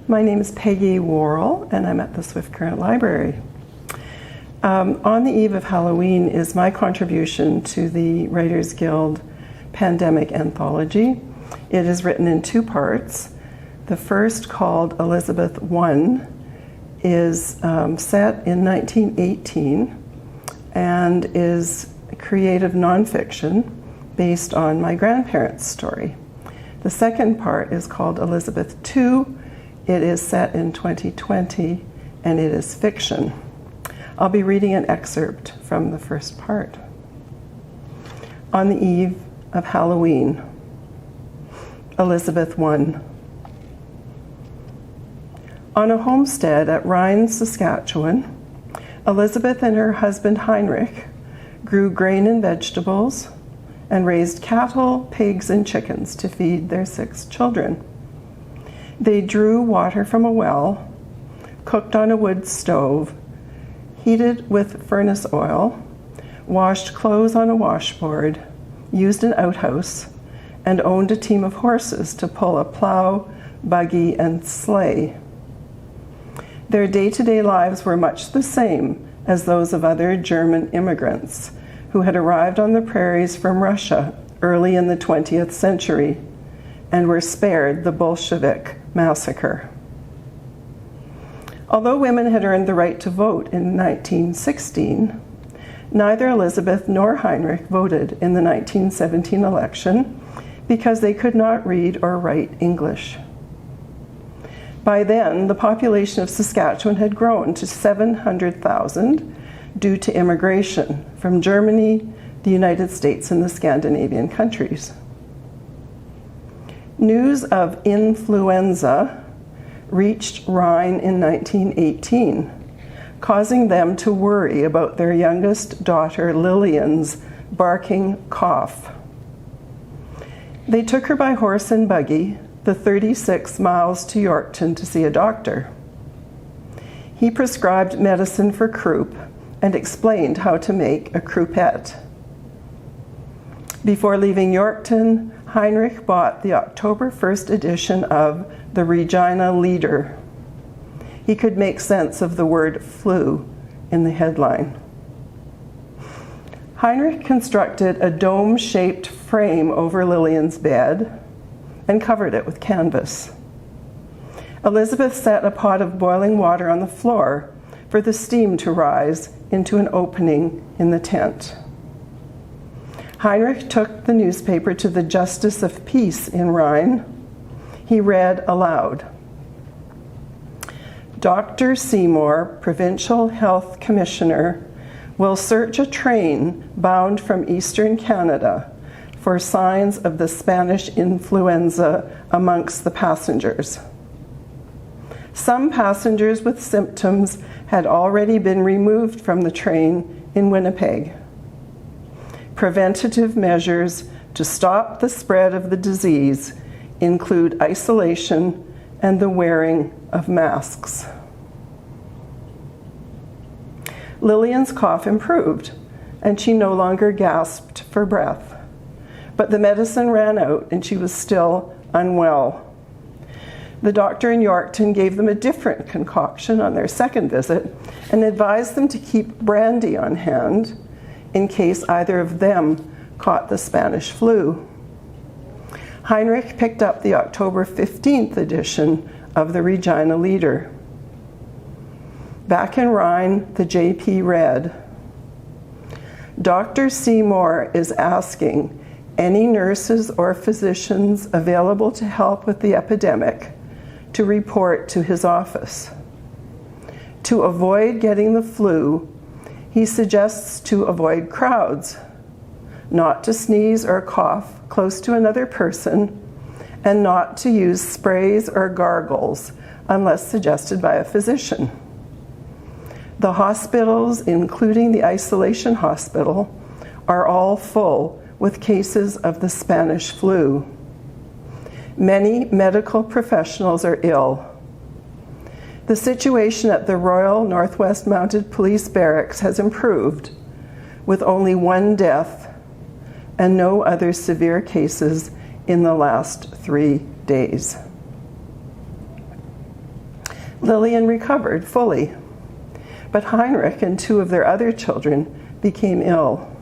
My name is Peggy Worrell, and I'm at the Swift Current Library. On the eve of Halloween is my contribution to the Writers Guild Pandemic Anthology. It is written in two parts. The first, called Elizabeth I, is set in 1918 and is creative nonfiction based on my grandparents' story. The second part is called Elizabeth II. It is set in 2020 and it is fiction. I'll be reading an excerpt from the first part. On the eve of Halloween, Elizabeth I. On a homestead at Rhine, Saskatchewan, Elizabeth and her husband Heinrich grew grain and vegetables and raised cattle, pigs, and chickens to feed their 6 children. They drew water from a well, cooked on a wood stove, heated with furnace oil, washed clothes on a washboard, used an outhouse, and owned a team of horses to pull a plow, buggy, and sleigh. Their day-to-day lives were much the same as those of other German immigrants who had arrived on the prairies from Russia early in the 20th century and were spared the Bolshevik massacre. Although women had earned the right to vote in 1916, neither Elizabeth nor Heinrich voted in the 1917 election because they could not read or write English. By then, the population of Saskatchewan had grown to 700,000 due to immigration from Germany, the United States, and the Scandinavian countries. News of influenza reached Rhine in 1918, causing them to worry about their youngest daughter Lillian's barking cough. They took her by horse and buggy the 36 miles to Yorkton to see a doctor. He prescribed medicine for croup and explained how to make a croupette. Before leaving Yorkton, Heinrich bought the October 1st edition of the Regina Leader. He could make sense of the word flu in the headline. Heinrich constructed a dome-shaped frame over Lillian's bed and covered it with canvas. Elizabeth set a pot of boiling water on the floor for the steam to rise into an opening in the tent. Heinrich took the newspaper to the Justice of Peace in Rhine. He read aloud, "Dr. Seymour, Provincial Health Commissioner, will search a train bound from Eastern Canada for signs of the Spanish influenza amongst the passengers. Some passengers with symptoms had already been removed from the train in Winnipeg. Preventative measures to stop the spread of the disease include isolation and the wearing of masks." Lillian's cough improved, and she no longer gasped for breath. But the medicine ran out, and she was still unwell. The doctor in Yorkton gave them a different concoction on their second visit and advised them to keep brandy on hand in case either of them caught the Spanish flu. Heinrich picked up the October 15th edition of the Regina Leader. Back in Rhine, the JP read, "Dr. Seymour is asking any nurses or physicians available to help with the epidemic to report to his office. To avoid getting the flu, he suggests to avoid crowds, not to sneeze or cough close to another person, and not to use sprays or gargles unless suggested by a physician. The hospitals, including the isolation hospital, are all full with cases of the Spanish flu. Many medical professionals are ill. The situation at the Royal Northwest Mounted Police Barracks has improved, with only 1 death and no other severe cases in the last 3 days." Lillian recovered fully, but Heinrich and 2 of their other children became ill.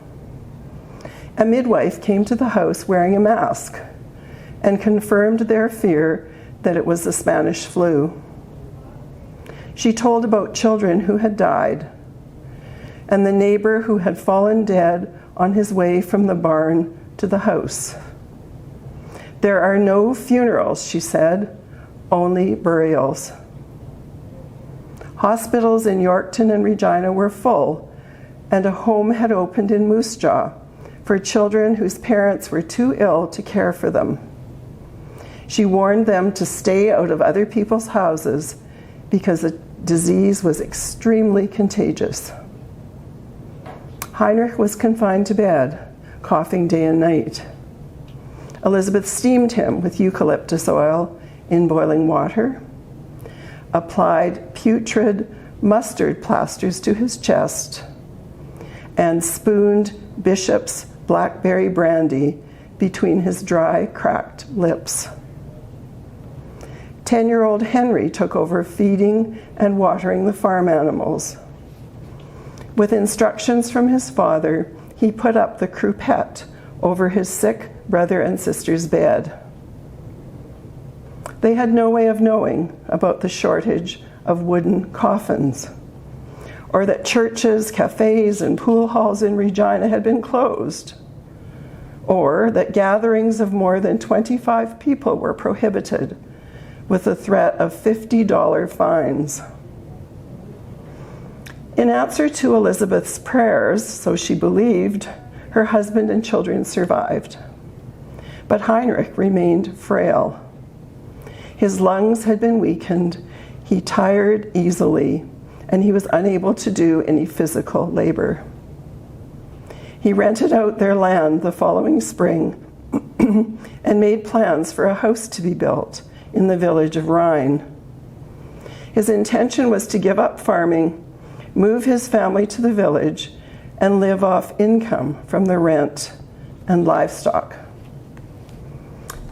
A midwife came to the house wearing a mask and confirmed their fear that it was the Spanish flu. She told about children who had died and the neighbor who had fallen dead on his way from the barn to the house. There are no funerals, she said, only burials. Hospitals in Yorkton and Regina were full, and a home had opened in Moose Jaw for children whose parents were too ill to care for them. She warned them to stay out of other people's houses because the disease was extremely contagious. Heinrich was confined to bed, coughing day and night. Elizabeth steamed him with eucalyptus oil in boiling water, applied putrid mustard plasters to his chest, and spooned Bishop's blackberry brandy between his dry, cracked lips. 10-year-old Henry took over feeding and watering the farm animals. With instructions from his father, he put up the croupiette over his sick brother and sister's bed. They had no way of knowing about the shortage of wooden coffins, or that churches, cafes, and pool halls in Regina had been closed, or that gatherings of more than 25 people were prohibited with the threat of $50 fines. In answer to Elizabeth's prayers, so she believed, her husband and children survived. But Heinrich remained frail. His lungs had been weakened, he tired easily, and he was unable to do any physical labor. He rented out their land the following spring and made plans for a house to be built in the village of Rhine. His intention was to give up farming, move his family to the village, and live off income from the rent and livestock.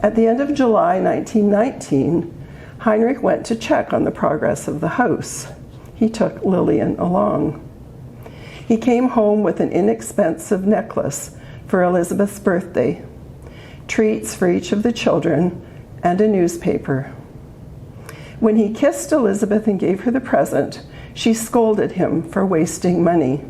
At the end of July 1919, Heinrich went to check on the progress of the house. He took Lillian along. He came home with an inexpensive necklace for Elizabeth's birthday, treats for each of the children, and a newspaper. When he kissed Elizabeth and gave her the present, she scolded him for wasting money.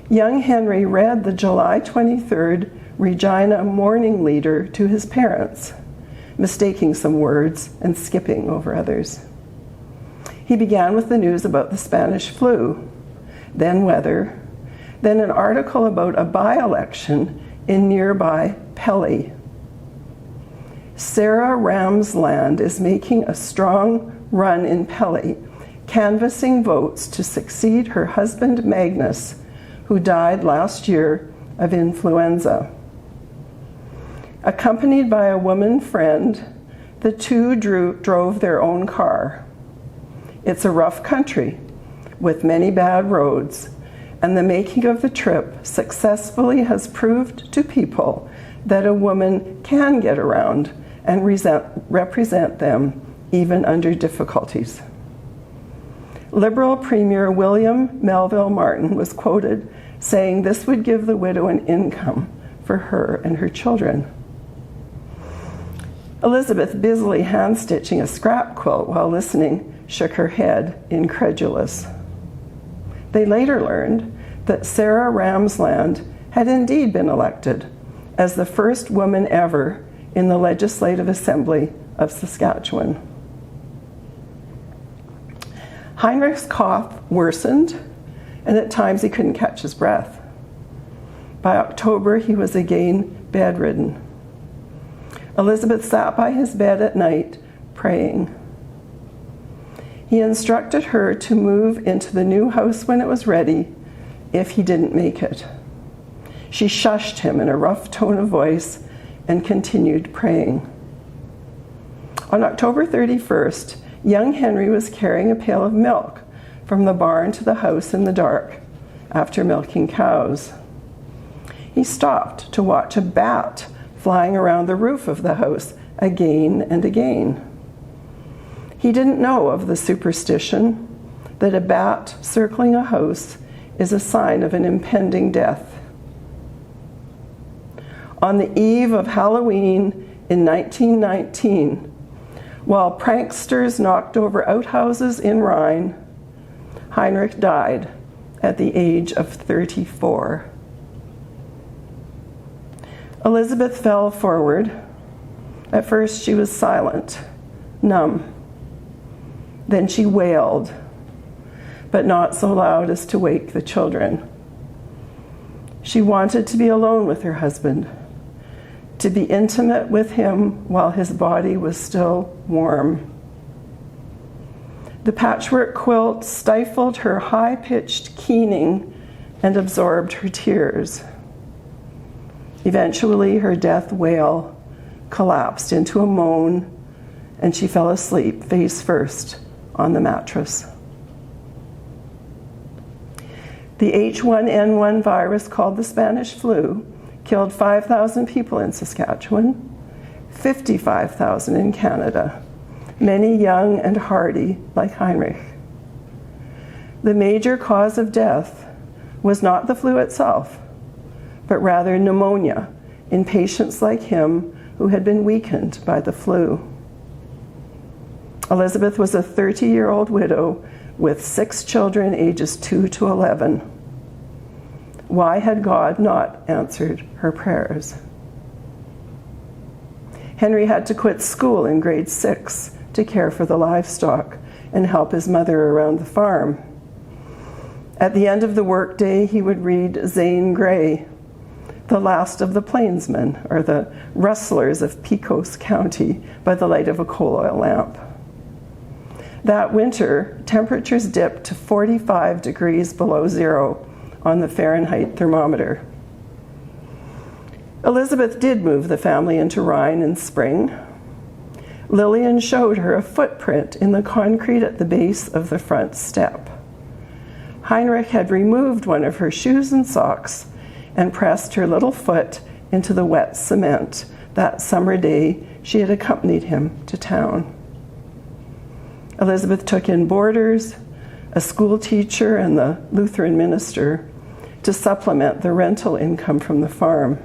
Young Henry read the July 23rd Regina Morning Leader to his parents, mistaking some words and skipping over others. He began with the news about the Spanish flu, then weather, then an article about a by-election in nearby Pelly. Sarah Ramsland is making a strong run in Pelly, canvassing votes to succeed her husband Magnus, who died last year of influenza. Accompanied by a woman friend, the two drove their own car. It's a rough country with many bad roads, and the making of the trip successfully has proved to people that a woman can get around and represent them even under difficulties. Liberal Premier William Melville Martin was quoted saying this would give the widow an income for her and her children. Elizabeth, busily hand-stitching a scrap quilt while listening, shook her head, incredulous. They later learned that Sarah Ramsland had indeed been elected as the first woman ever in the Legislative Assembly of Saskatchewan. Heinrich's cough worsened, and at times he couldn't catch his breath. By October, he was again bedridden. Elizabeth sat by his bed at night, praying. He instructed her to move into the new house when it was ready, if he didn't make it. She shushed him in a rough tone of voice and continued praying. On October 31st, young Henry was carrying a pail of milk from the barn to the house in the dark after milking cows. He stopped to watch a bat flying around the roof of the house again and again. He didn't know of the superstition that a bat circling a house is a sign of an impending death. On the eve of Halloween in 1919, while pranksters knocked over outhouses in Rhine, Heinrich died at the age of 34. Elizabeth fell forward. At first she was silent, numb. Then she wailed, but not so loud as to wake the children. She wanted to be alone with her husband, to be intimate with him while his body was still warm. The patchwork quilt stifled her high-pitched keening and absorbed her tears. Eventually, her death wail collapsed into a moan, and she fell asleep face first on the mattress. The H1N1 virus, called the Spanish flu, killed 5,000 people in Saskatchewan, 55,000 in Canada, many young and hardy like Heinrich. The major cause of death was not the flu itself, but rather pneumonia in patients like him who had been weakened by the flu. Elizabeth was a 30-year-old widow with 6 children ages 2 to 11. Why had God not answered her prayers? Henry had to quit school in grade 6 to care for the livestock and help his mother around the farm. At the end of the workday, he would read Zane Grey, the last of the plainsmen, or the rustlers of Pecos County, by the light of a coal oil lamp. That winter, temperatures dipped to 45 degrees below zero on the Fahrenheit thermometer. Elizabeth did move the family into Rhine in spring. Lillian showed her a footprint in the concrete at the base of the front step. Heinrich had removed one of her shoes and socks and pressed her little foot into the wet cement that summer day she had accompanied him to town. Elizabeth took in boarders, a school teacher, and the Lutheran minister to supplement the rental income from the farm.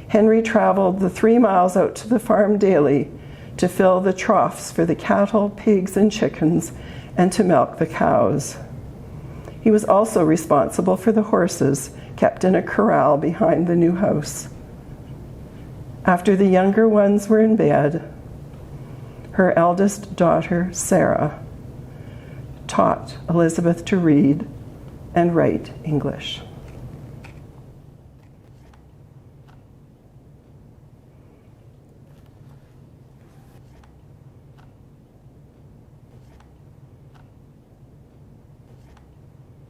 Henry traveled the 3 miles out to the farm daily to fill the troughs for the cattle, pigs, and chickens, and to milk the cows. He was also responsible for the horses kept in a corral behind the new house. After the younger ones were in bed, her eldest daughter, Sarah, taught Elizabeth to read and write English.